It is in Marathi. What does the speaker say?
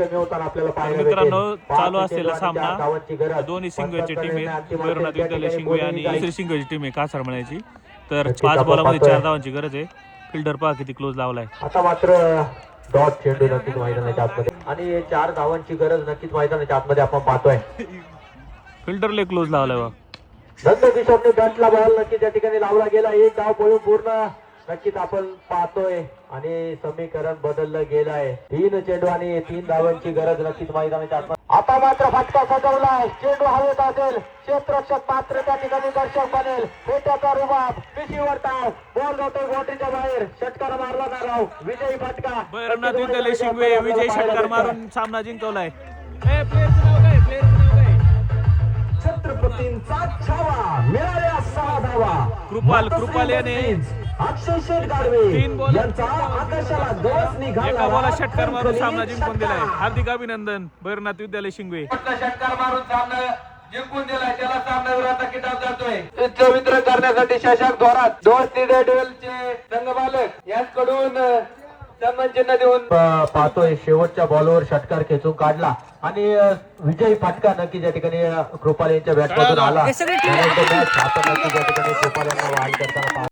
कमी होताना आपल्याला पाहायला मित्रांनो भेटेल. चालू पाच असलेला चेंडू आणि चार सामना धावांची गरज. दोन्ही शिंगची टीम आहे अंतिम भैरवनाथ अखेर त्या विद्यालय ठिकाणी शिंगवे आणि बोलली दुसरी शिंगची टीम आहे कासारमळ्याची. तर नक्कीच 5 आपण बॉलामध्ये पाहतोय. 4 धावांची गरज आहे. फिल्डर पहा किती क्लोज लावलाय. आता मात्र डॉट चेंडू नक्कीच मैदानाच्या आतमध्ये आणि 4 धावांची गरज नक्कीच मैदानाच्या आतमध्ये आपण पाहतोय. फिल्डरले क्लोज लावलाय बा. नंदकिशोरने बॅटला बॉल नक्कीच त्या ठिकाणी लावला गेला. एक धाव पळून पूर्ण नक्कीच आपण पाहतोय आणि समीकरण बदललं गेलं आहे. 3 चेंडू आणि 3 धावांची गरज नक्कीच मैदानाच्या आतमध्ये. आता मात्र फटका सजवलाय. चेंडू हवेत असेल. क्षेत्ररक्षक पात्र त्या ठिकाणी दर्शक बनेल. फेट्याचा रुबाब पिशीवर ताव. बॉल जातोय गोटीच्या बाहेर. षटकार मारला ना राव. विजयी फटका भैरवनाथ विद्यालय शिंगवे विजयी षटकार मारून सामना जिंकवलाय. छत्रपतींचा छावा मिळाल्या 6 धावा. कृपाल याने अक्षय शेठ गाडवे 3 बॉल यांचा आकाशाला गवस निघाला. एका बॉला षटकार मारून सामना जिंकून दिलाय. हार्दिक अभिनंदन भैरवनाथ विद्यालय शिंगवे. षटकार मारून सामना जिंकून दिलाय. त्याला सामनावीराचा किताब जातोय. वितरण करण्यासाठी शशांक थोरात दोस्ती डेडवेलचे संघमालक यांच्याकडून सन्मान चिन्ह देऊन पाहतोय. शेवटच्या बॉलवर षटकार खेचून काढला आणि विजयी फटका नक्की त्या ठिकाणी कृपाल यांच्या बॅटमधून आला. नक्की त्या ठिकाणी कृपाल यांना वाढ करताना